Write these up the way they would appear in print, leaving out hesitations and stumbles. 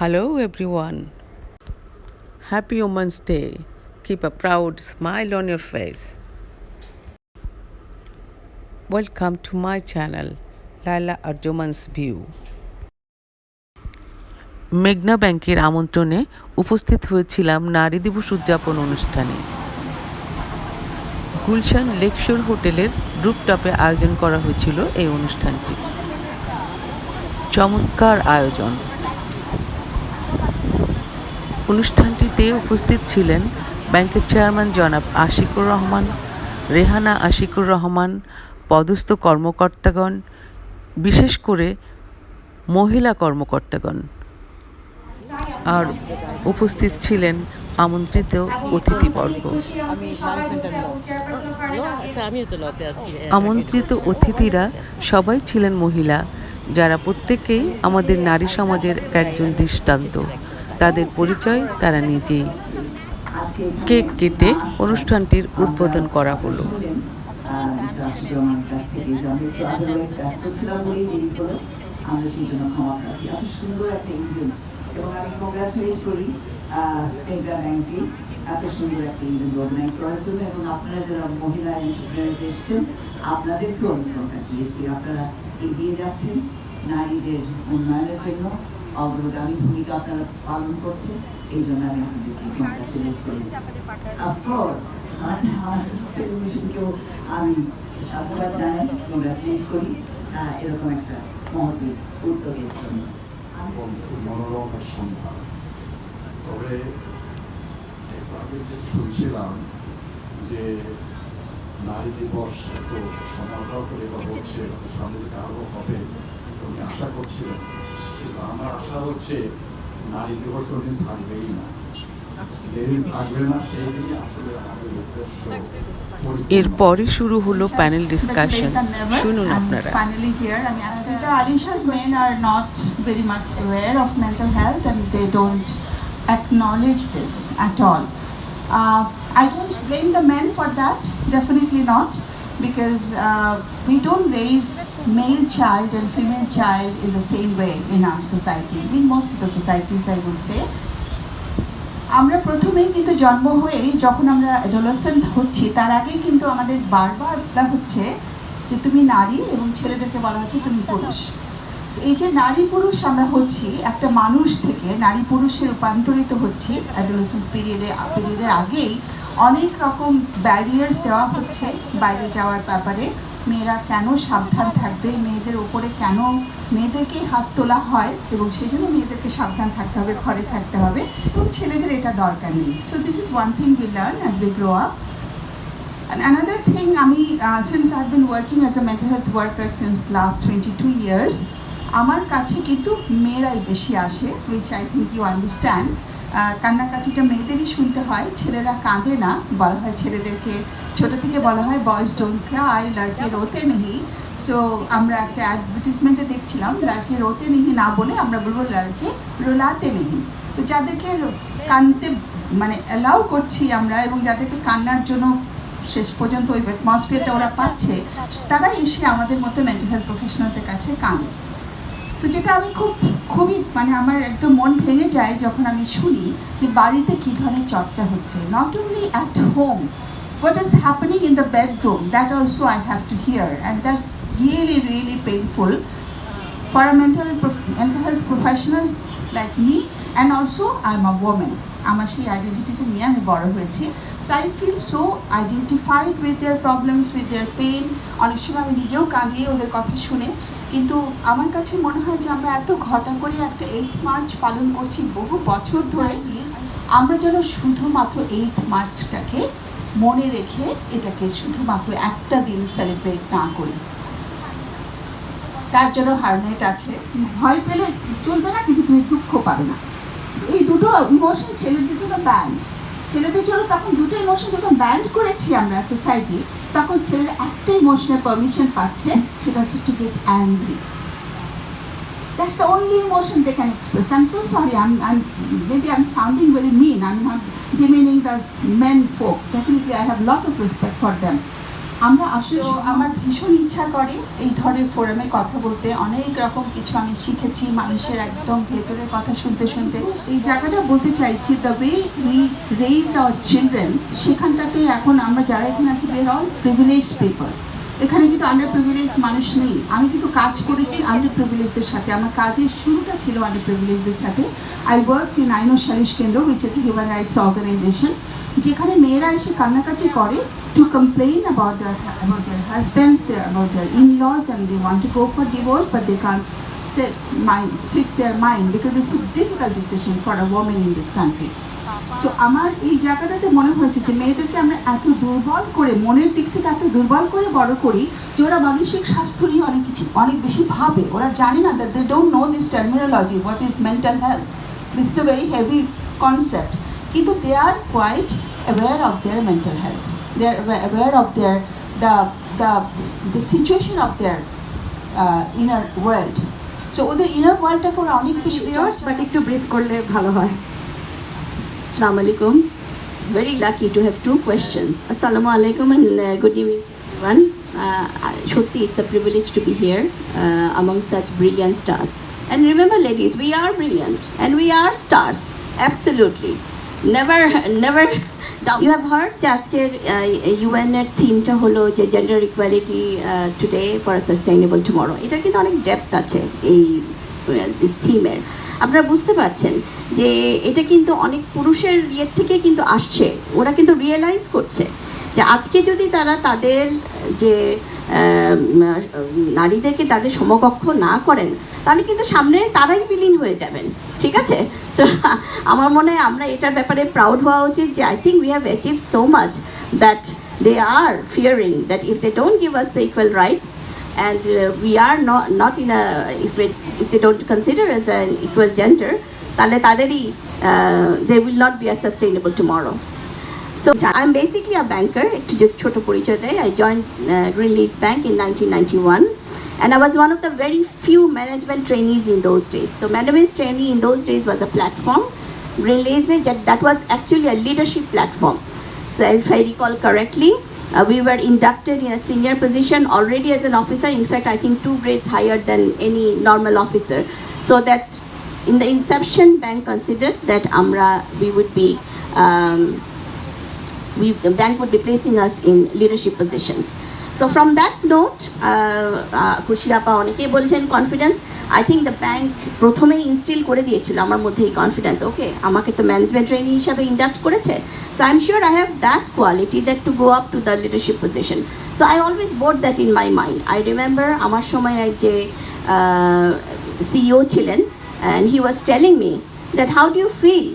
Hello everyone. Happy Women's Day. Keep a proud smile on your face. Welcome to my channel, Laila Arjuman's View. মেঘনা ব্যাংকের আমন্ত্রণে উপস্থিত হয়েছিলাম নারী দিবস উদযাপন অনুষ্ঠানে। গুলশান লেকশোর হোটেলের রুফটপে আয়োজন করা হয়েছিল এই অনুষ্ঠানটি। চমৎকার আয়োজন। অনুষ্ঠানটিতে উপস্থিত ছিলেন ব্যাংকের চেয়ারম্যান জনাব আশিকুর রহমান, রেহানা আশিকুর রহমান, পদস্থ কর্মকর্তাগণ, বিশেষ করে মহিলা কর্মকর্তাগণ, আর উপস্থিত ছিলেন আমন্ত্রিত অতিথিবর্গ। আমন্ত্রিত অতিথিরা সবাই ছিলেন মহিলা, যারা প্রত্যেকেই আমাদের নারী সমাজের একজন দৃষ্টান্ত। তাদের পরিচয় তারা নিজেই। কেক কেটে অনুষ্ঠানটির উদ্বোধন করা হলো। এবং আমি কংগ্রাচুলেট করি মেঘনা ব্যাংকে এত সুন্দর একটা ইভেন্ট অর্গানাইজ করার জন্য, এবং আপনারা যারা মহিলা এন্টারপ্রেনার্স এসেছেন আপনাদেরকেও আমি কংগ্রাচুলেট করি। আপনারা এগিয়ে যাচ্ছেন নারীদের উন্নয়নের জন্য, অগ্রগামী ভূমিকা আপনারা পালন করছেন, এই জন্য আমি আপনাদেরকে কংগ্রাচুলেট করি। অফকোর্স টেলিভিশনকেও আমি সাধুবাদ জানাই, কংগ্রাচুলেট করি এরকম একটা মহৎ উদ্যোগের জন্য। খুব মনোরম এক সন্ধ্যা। তবে আমি শুনছিলাম যে নারী দিবস এত সমারোহ করে বা হচ্ছে, সামনে দিকে আরও হবে আমি আশা করছিলাম, কিন্তু আমার আশা হচ্ছে নারী দিবস কোনোদিন থাকবেই না। যেদিন থাকবে না সেই দিনই আসলে আমাদের উদ্দেশ্য। এরপরই শুরু হলো প্যানেল ডিসকাশন। শুনুন আপনারা। Finally here, I mean, Alisha's men are not very much aware of mental health and they don't acknowledge this at all. I don't blame the men for that, definitely not, because we don't raise male child and female child in the same way in our society. In most of the societies, I would say. আমরা প্রথমেই কিন্তু জন্ম হয়ে যখন আমরা adolescent হচ্ছি, তার আগেই কিন্তু আমাদের বারবার বলা হচ্ছে যে তুমি নারী, এবং ছেলেদেরকে বলা হচ্ছে তুমি পুরুষ। এই যে নারী পুরুষ আমরা হচ্ছি, একটা মানুষ থেকে নারী পুরুষে রূপান্তরিত হচ্ছি অ্যাডোলেসেন্স পিরিয়ডের আগেই অনেক রকম ব্যারিয়ার্স দেওয়া হচ্ছে বাইরে যাওয়ার ব্যাপারে। মেয়েরা কেন সাবধান থাকবে, মেয়েদের ওপরে কেন মেয়েদেরকেই হাত তোলা হয়, এবং সেই জন্য মেয়েদেরকে সাবধান থাকতে হবে, ঘরে থাকতে হবে, এবং ছেলেদের এটা দরকার নেই। So this is one thing we learn as we grow up. And another thing, আমি since I've been working as a mental health worker since last 22 years, আমার কাছে কিন্তু মেয়েরাই বেশি আসে, which I think you understand. কান্নাকাটিটা মেয়েদেরই শুনতে হয়, ছেলেরা কাঁদে না। বলা হয় ছেলেদেরকে ছোটো থেকে বলা হয় বয়েজ ডোন্ট ক্রাই, লড়কে রোতে নেই। সো আমরা একটা অ্যাডভার্টিজমেন্টে দেখছিলাম লড়কে রোতে নেই না বলে আমরা বলবো লড়কে রোলাতে নেই। তো যাদেরকে কাঁদতে মানে অ্যালাউ করছি আমরা, এবং যাদেরকে কান্নার জন্য শেষ পর্যন্ত ওই অ্যাটমসফিয়ারটা ওরা পাচ্ছে, তারাই এসে আমাদের মতো মেন্টাল হেলথ প্রফেশনালদের কাছে কাঁদে। সো যেটা আমি খুবই মানে আমার একদম মন ভেঙে যায় যখন আমি শুনি যে বাড়িতে কী ধরনের চর্চা হচ্ছে। Not only at home, what is happening in the bedroom, that also I have to hear, and that's really painful for a mental health professional like me, and also I'm a woman. আমার সেই আইডেন্টিটিটা নিয়ে আমি বড় হয়েছি। So I feel so identified with their problems, with their pain. অনেক সময় আমি নিজেও কাঁদি ওদের কথা শুনে। কিন্তু আমার কাছে মনে হয় যে আমরা এত ঘটা করে একটা 8 মার্চ পালন করছি বহু বছর ধরে, আমরা যেন শুধুমাত্র 8 মার্চটাকে মনে রেখে এটাকে শুধুমাত্র একটা দিন সেলিব্রেট না করি। তার জন্য হারনেট আছে, ভয় পেলে চলবে না, কিন্তু তুমি দুঃখ পাবে না। এই দুটো ইমোশন ছেলেদের জন্য ব্যান্ড, ছেলেদের জন্য তখন দুটো ইমোশন যখন ব্যান্ড করেছি আমরা সোসাইটি, তখন ছেলেরা একটা ইমোশনের পারমিশন পাচ্ছে, সেটা হচ্ছে to get angry. That's the only emotion they can express. I'm so sorry, maybe I'm sounding very mean. I'm not demeaning the men folk. Definitely I have a lot of respect for them. আমরা আসলে আমার ভীষণ ইচ্ছা করে এই ধরনের ফোরামে কথা বলতে, অনেক রকম কিছু আমি শিখেছি মানুষের একদম ভেতরের কথা শুনতে শুনতে। এই জায়গাটা বলতে চাইছি, the way we raise our children, সেখানটাতে এখন আমরা যারা এখানে আছি, we are all privileged people. এখানে কিন্তু আন্ডার প্রিভিলেজ মানুষ নেই। আমি কিন্তু কাজ করেছি আন্ডার প্রিভিলেজদের সাথে, আমার কাজের শুরুটা ছিল আন্ডার প্রিভিলেজদের সাথে। I work in Ain o Salish Kendra, which is human rights organization, যেখানে মেয়েরা এসে কান্নাকাটি করে to complain about their husbands, about their in-laws, and they want to go for divorce, but they can't fix their mind because it's a difficult decision for a woman in this country. So আমার এই জায়গাটাতে মনে হয়েছে যে মেয়েদেরকে আমরা এত দুর্বল করে, মনের দিক থেকে এত দুর্বল করে বড় করি যে ওরা মানসিক স্বাস্থ্য নিয়ে অনেক বেশি ভাবে। ওরা জানে না, that they don't know this terminology, what is mental health. This is a very heavy concept. কিন্তু they are quite aware of their mental health. They are aware of the situation of their inner world. So ওদের inner worldটাকে ওরা অনেক বেশি but একটু brief করলে ভালো হয়। Assalamu alaikum. Very lucky to have two questions. Assalamu alaikum and good evening everyone. Shotti, it's a privilege to be here among such brilliant stars. And remember ladies, we are brilliant and we are stars. Absolutely. Never doubt. You have heard যে আজকের UN এর থিমটা হলো যে gender equality today for a sustainable tomorrow. এটা কিন্তু অনেক depth আছে এই থিমের। আপনারা বুঝতে পারছেন যে এটা কিন্তু অনেক পুরুষের ইয়ের থেকে কিন্তু আসছে। ওরা কিন্তু রিয়েলাইজ করছে যে আজকে যদি তারা তাদের যে নারীদেরকে তাদের সমকক্ষ না করেন, তাহলে কিন্তু সামনে তারাই বিলীন হয়ে যাবেন। ঠিক আছে? সো আমার মনে হয় আমরা এটার ব্যাপারে প্রাউড হওয়া উচিত যে I think we have achieve so much that they are fearing that if they don't give us the equal rights and we are not in a, if they don't consider as an equal gender, তাহলে তাদেরই they will not be a sustainable tomorrow. So I'm basically a banker. একটু ছোট পরিচয় দেই। I joined Greenleaf Bank in 1991 and I was one of the very few management trainees in those days. So management trainee in those days was a platform. Greenleaf, that was actually a leadership platform. So if I recall correctly, we were inducted in a senior position already as an officer. In fact, I think 2 grades higher than any normal officer. So that in the inception, bank considered that we would be, the bank would be placing us in leadership positions. So from that note, Kushirapa oneke bolechen confidence. I think the bank প্রথমে instil করে দিয়েছিল আমার মধ্যে এই confidence. Okay, আমাকে তো management training হিসাবে induct করেছে, so I am sure I have that quality that to go up to the leadership position. So I always bored that in my mind. I remember আমার সময় যে CEO ছিলেন, and he was telling me that how do you feel,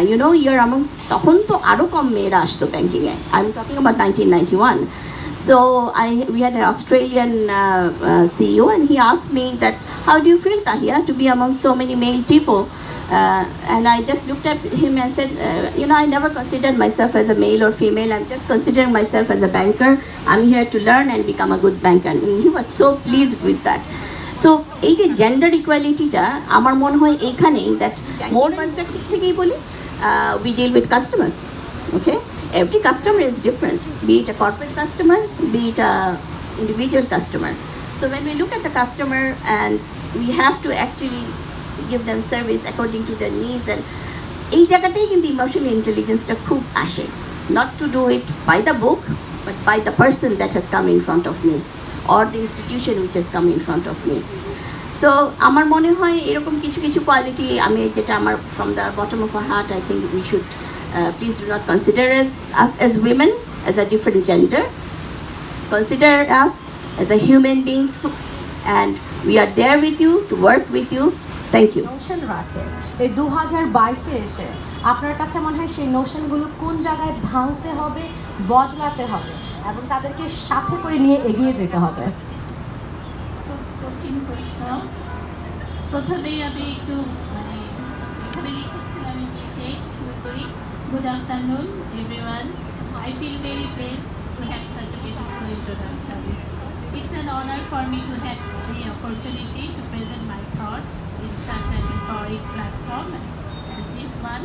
you know, your amongst, তখন তো আরও কম মেয়েরা আসতো ব্যাঙ্কিংয়ে। I am talking about 1991. So we had an Australian CEO, and he asked me that, how do you feel, Tahia, to be among so many male people? And I just looked at him and said, you know, I never considered myself as a male or female. I'm just considering myself as a banker. I'm here to learn and become a good banker. And he was so pleased with that. So এই যে gender ইকুয়ালিটিটা আমার মনে হয় এইখানেই, that more perspective থেকেই বলি, we deal with customers, okay? Every customer is different, be it a corporate customer, be it a individual customer. So when we look at the customer, and we have to actually give them service according to their needs, and এই জায়গাটাই কিন্তু emotional ইন্টেলিজেন্সটা খুব আসে, not to do it by the book, but by the person that has come in front of me or the institution which has come in front of me. So আমার মনে হয় এরকম কিছু কিছু কোয়ালিটি আমি, যেটা আমার from the bottom of our heart, I think we should please do not consider us as women as a different gender. Consider us as a human being, and we are there with you to work with you. Thank you. Notion রাখে এই 2022-এ এসে আপনার কাছে মনে হয় সেই নোশনগুলো কোন জায়গায় ভাঙতে হবে, বদলাতে হবে এবং তাদেরকে সাথে করে নিয়ে এগিয়ে যেতে হবে? কঠিন প্রশ্ন। প্রথমেই আমি একটু এখানে লিখেছিলাম ইংলিশে শুরু করি। Good afternoon, everyone. I feel very pleased to have such a beautiful introduction. It's an honor for me to have the opportunity to present my thoughts in such an empowering platform as this one.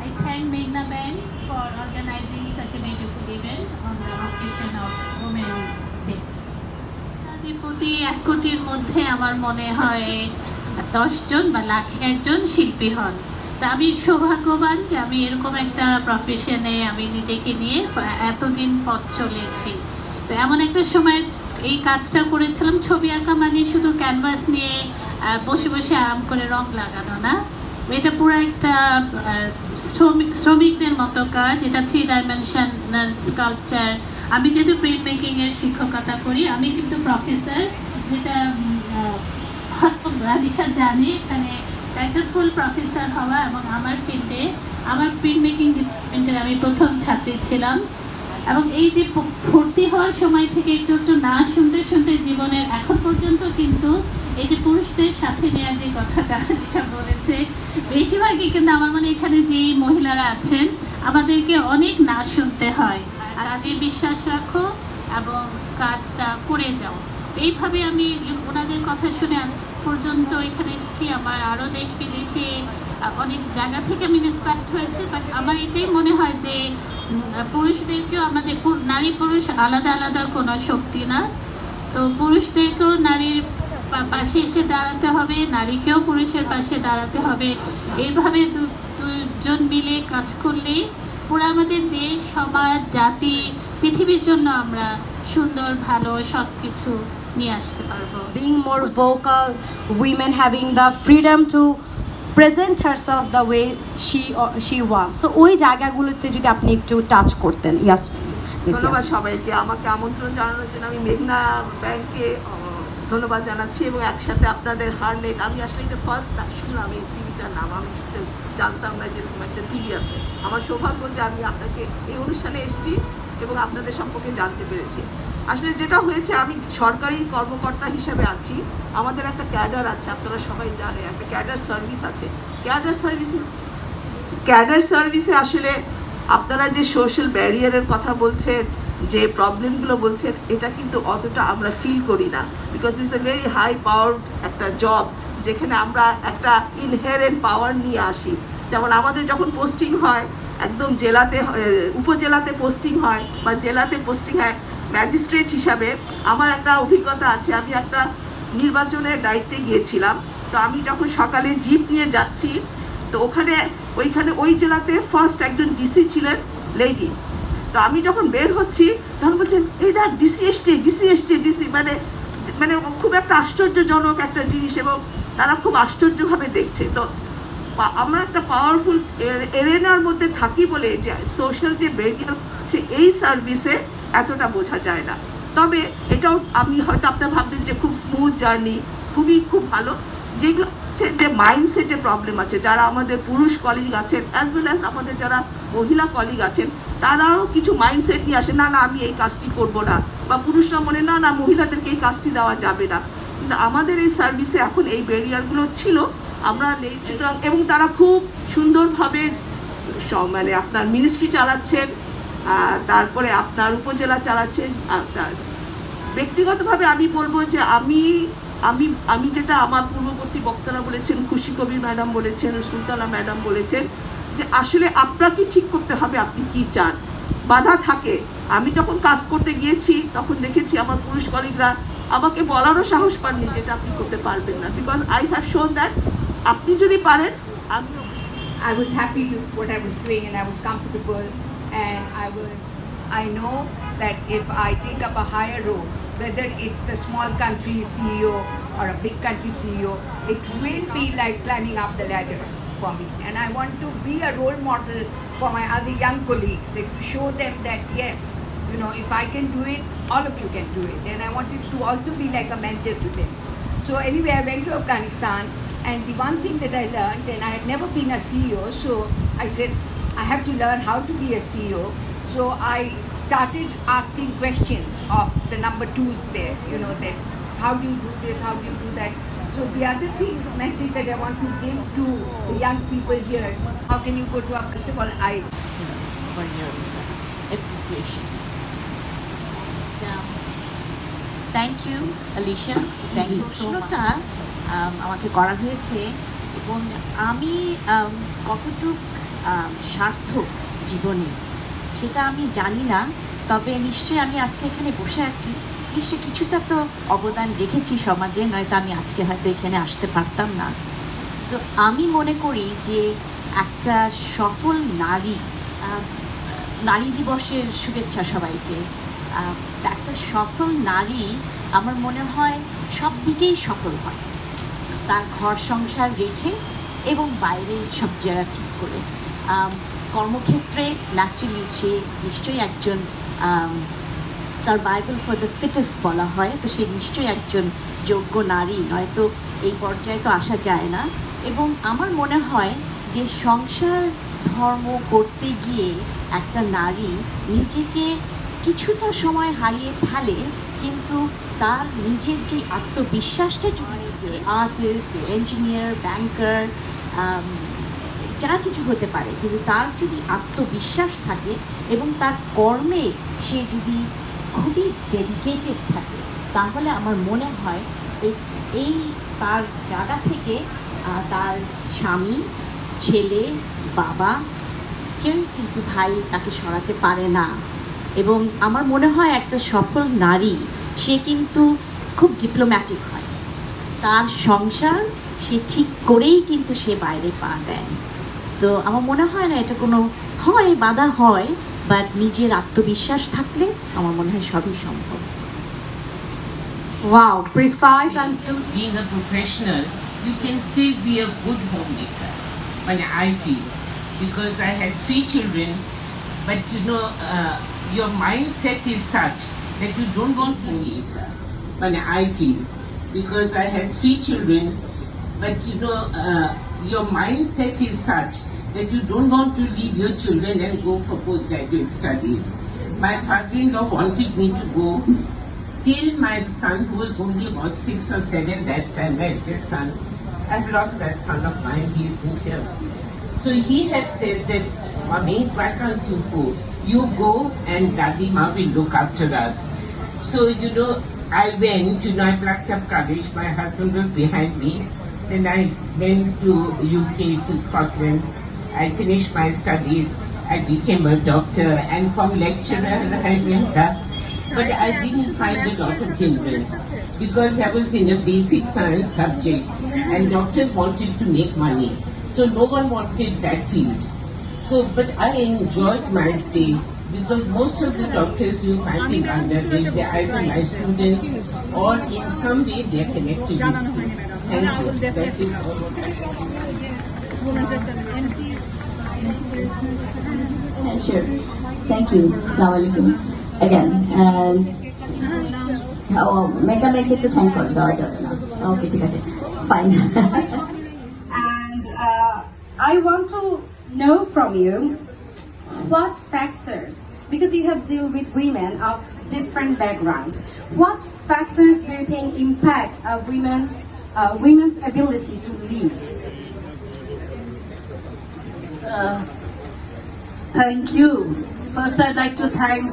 I thank Meghna Bank for organizing such a beautiful event on the occasion of Women's Day. যে প্রতি 1 কোটির মধ্যে আমার মনে হয় 10 জন বা লাখে একজন শিল্পী হন। তা আমি সৌভাগ্যবান যে আমি এরকম একটা প্রফেশনে আমি নিজেকে নিয়ে এতদিন পথ চলেছি। তো এমন একটা সময় এই কাজটা করেছিলাম, ছবি আঁকা মানে শুধু ক্যানভাস নিয়ে বসে বসে আরাম করে রং লাগানো না, এটা পুরো একটা শ্রমিকদের মতো কাজ। এটা 3 ডাইমেনশনাল স্কাল্পচার। আমি যেহেতু প্রিন্ট মেকিংয়ের শিক্ষকতা করি, আমি কিন্তু প্রফেসর, যেটা আলিশা জানে। এখানে একজন ফুল প্রফেসর হওয়া এবং আমার ফিল্ডে আমার প্রিন্ট মেকিং ডিপার্টমেন্টের আমি প্রথম ছাত্রী ছিলাম। এবং এই যে ভর্তি হওয়ার সময় থেকে একটু একটু না শুনতে শুনতে জীবনের এখন পর্যন্ত কিন্তু এই যে পুরুষদের সাথে নেওয়া যে কথাটা আলিশা বলেছে, বেশিরভাগই কিন্তু আমার মনে এখানে যেই মহিলারা আছেন আমাদেরকে অনেক না শুনতে হয়। কাজে বিশ্বাস রাখো এবং কাজটা করে যাও। এইভাবে আমি ওনাদের কথা শুনে আজ পর্যন্ত এখানে এসেছি। আমার আরও দেশ বিদেশে অনেক জায়গা থেকে আমি ইন্সপায়ার্ড হয়েছে। বাট আমার এটাই মনে হয় যে পুরুষদেরকেও আমাদের নারী পুরুষ আলাদা আলাদা কোনো শক্তি না, তো পুরুষদেরকেও নারীর পাশে এসে দাঁড়াতে হবে, নারীকেও পুরুষের পাশে দাঁড়াতে হবে। এইভাবে দুজন মিলে কাজ করলেই পুরো আমাদের দেশ, সমাজ, জাতি, পৃথিবীর জন্য আমরা সুন্দর ভালো সব কিছু নিয়ে আসতে পারবো। Being more vocal, women having the freedom to present herself the way she wants. So ওই জায়গাগুলোতে যদি আপনি একটু টাচ করতেন। ইয়াস, ধন্যবাদ সবাইকে আমাকে আমন্ত্রণ জানানোর জন্য। আমি মেঘনা ব্যাংকে ধন্যবাদ জানাচ্ছি এবং একসাথে আপনাদের হারনেট। আমি আসলে এটা ফার্স্ট শুনলাম এই টিভিটার নাম, আমি জানতাম না যে এরকম একটা টিভি আছে। আমার সৌভাগ্য যে আমি আপনাকে এই অনুষ্ঠানে এসেছি এবং আপনাদের সম্পর্কে জানতে পেরেছি। আসলে যেটা হয়েছে, আমি সরকারি কর্মকর্তা হিসেবে আছি, আমাদের একটা ক্যাডার আছে, আপনারা সবাই জানেন একটা ক্যাডার সার্ভিস আছে। ক্যাডার সার্ভিসে আসলে আপনারা যে সোশ্যাল ব্যারিয়ারের কথা বলছেন, যে প্রবলেমগুলো বলছেন, এটা কিন্তু অতটা আমরা ফিল করি না, because it's a very high power একটা জব, যেখানে আমরা একটা ইনহেরেন্ট পাওয়ার নিয়ে আসি। যেমন আমাদের যখন পোস্টিং হয় একদম জেলাতে, উপজেলাতে পোস্টিং হয় বা জেলাতে পোস্টিং হয় ম্যাজিস্ট্রেট হিসাবে, আমার একটা অভিজ্ঞতা আছে। আমি একটা নির্বাচনের দায়িত্বে গিয়েছিলাম, তো আমি যখন সকালে জিপ নিয়ে যাচ্ছি, তো ওইখানে ওই জেলাতে ফার্স্ট একজন ডিসি ছিলেন লেডি। তো আমি যখন বের হচ্ছি তখন বলছেন, এই দেখ ডিসি এসছে, ডিসি মানে খুব একটা আশ্চর্যজনক একটা জিনিস, এবং তারা খুব আশ্চর্যভাবে দেখছে। তো আমরা একটা পাওয়ারফুল এরেনার মধ্যে থাকি বলে যে সোশ্যাল যে ব্যারিয়ার হচ্ছে এই সার্ভিসে এতটা বোঝা যায় না। তবে এটাও আমি হয়তো আপনারা ভাববেন যে খুব স্মুথ জার্নি, খুব ভালো। যেগুলো হচ্ছে যে মাইন্ডসেটে প্রবলেম আছে, যারা আমাদের পুরুষ কলিগ আছেন অ্যাজ ওয়েল অ্যাজ আমাদের যারা মহিলা কলিগ আছেন, তারাও কিছু মাইন্ডসেট নিয়ে আসে, না আমি এই কাজটি করব না, বা পুরুষরা মনে না মহিলাদেরকে এই কাজটি দেওয়া যাবে না। কিন্তু আমাদের এই সার্ভিসে এখন এই ব্যারিয়ারগুলো ছিল, আমরা নেই। সুতরাং এবং তারা খুব সুন্দরভাবে মানে আপনার মিনিস্ট্রি চালাচ্ছেন, তারপরে আপনার উপজেলা চালাচ্ছেন। ব্যক্তিগতভাবে আমি বলবো যে আমি যেটা আমার পূর্ববর্তী বক্তারা বলেছেন, খুশি কবির ম্যাডাম বলেছেন, সুলতানা ম্যাডাম বলেছেন, যে আসলে আপনাকে ঠিক করতে হবে আপনি কি চান। বাধা থাকে। আমি যখন কাজ করতে গিয়েছি তখন দেখেছি আমার পুরুষ কলিগরা আমাকে বলারও সাহস পাননি যেটা আপনি করতে পারবেন না, বিকজ আই হ্যাভ শোন দ্যাট আপনি যদি পারেন। আমিও I was happy with what I was doing and I was comfortable, and I know that if I take up a higher role, whether it's a small country CEO or a big country CEO, it will be like climbing up the ladder for me. And I want to be a role model for my other young colleagues, to show them that yes, if I can do it, all of you can do it. And I wanted to also be like a mentor to them. So anyway, I went to Afghanistan, and the one thing that I learned, and I had never been a CEO, so I said, I have to learn how to be a CEO. So I started asking questions of the number twos there, that how do you do this, how do you do that. So the other message that I want to give to the young people here, how can you go to first of all, for your appreciation. Thank you, Alicia. Thank you so much. আমাকে করা হয়েছে এবং আমি কতটুকু সার্থক জীবনে, সেটা আমি জানি না। তবে নিশ্চয়ই আমি আজকে এখানে বসে আছি, নিশ্চয়ই কিছুটা তো অবদান রেখেছি সমাজে, নয়তো আমি আজকে হয়তো এখানে আসতে পারতাম না। তো আমি মনে করি যে একটা সফল নারী, নারী দিবসের শুভেচ্ছা সবাইকে। একটা সফল নারী আমার মনে হয় সব দিকেই সফল হয়, তার ঘর সংসার রেখে এবং বাইরের সব জায়গা ঠিক করে। কর্মক্ষেত্রে ন্যাচুরালি সে নিশ্চয়ই একজন সার্ভাইভাল ফর দ্য ফিটেস্ট বলা হয়, তো সে নিশ্চয়ই একজন যোগ্য নারী, নয়তো এই পর্যায়ে তো আসা যায় না। এবং আমার মনে হয় যে সংসার ধর্ম করতে গিয়ে একটা নারী নিজেকে কিছুটা সময় হারিয়ে ফেলে, কিন্তু তার নিজের যে আত্মবিশ্বাসটা যদি আর্টিস্ট, ইঞ্জিনিয়ার, ব্যাংকার, যা কিছু হতে পারে, কিন্তু তার যদি আত্মবিশ্বাস থাকে এবং তার কর্মে সে যদি খুবই ডেডিকেটেড থাকে, তাহলে আমার মনে হয় এই তার জায়গা থেকে তার স্বামী, ছেলে, বাবা, কেউ কিন্তু ভাই তাকে সরাতে পারে না। এবং আমার মনে হয় একটা সফল নারী সে কিন্তু খুব ডিপ্লোম্যাটিক হয়, তার সংসার সে ঠিক করেই কিন্তু সে বাইরে পা দেয়। তো আমার মনে হয় না এটা কোনো হয়, বাধা হয়, বাট নিজের আত্মবিশ্বাস থাকলে আমার মনে হয় সবই সম্ভব। Wow, precise and Being a professional, you can still be a good homemaker. But I feel, because I had 3 children, but your mindset is such that you don't want to leave. But I feel, because I had 3 children, but your mindset is such that you don't want to leave your children and go for postgraduate studies. My father-in-law wanted me to go till my son, who was only about 6 or 7 that time, my eldest son. I've lost that son of mine, he isn't here. So he had said that, Mommy, why can't you go? You go and Daddy Ma will look after us. So, I went, I plucked up courage. My husband was behind me. Then I went to UK, to Scotland. I finished my studies. I became a doctor, and from lecturer I went up. But I didn't find a lot of hindrance because I was in a basic science subject and doctors wanted to make money. So no one wanted that field. So, but I enjoyed my stay because most of the doctors you find in Bangladesh, they're either my students or in some way they're connected with me. Thank you. That is all. Sure. Thank you. Assalamu alaikum. Again, make it to thank God. Okay, fine. And I want to know from you what factors, because you have dealt with women of different backgrounds, what factors do you think impact women's ability to lead? Thank you. First, I'd like to thank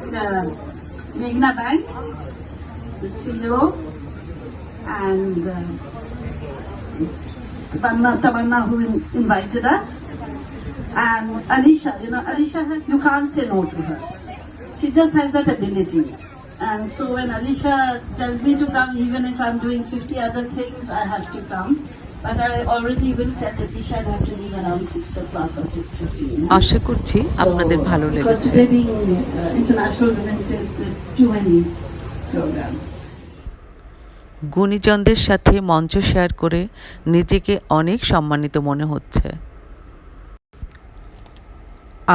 Meghna Bank, the CEO, and Tamanna who invited us, and Alisha. Alisha you can't say no to her. She just has that ability. And so when Alisha tells me to come, even if I'm doing 50 other things, I have to come. But I already will tell Alisha I have to leave around 6 o'clock or 6:15. আশা করছি আপনাদের ভালো Because লেগেছে। today being International Women's Day, there are too many programs. গুণীজনদের সাথে মঞ্চ share করে নিজেকে অনেক সম্মানিত মনে হচ্ছে।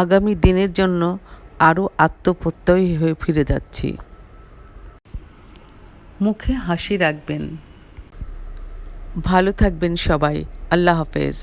আগামী দিনের জন্য আরও আত্মপ্রত্যয়ী হয়ে ফিরে যাচ্ছি। মুখে হাসি রাখবেন। ভালো থাকবেন সবাই। আল্লাহ হাফেজ।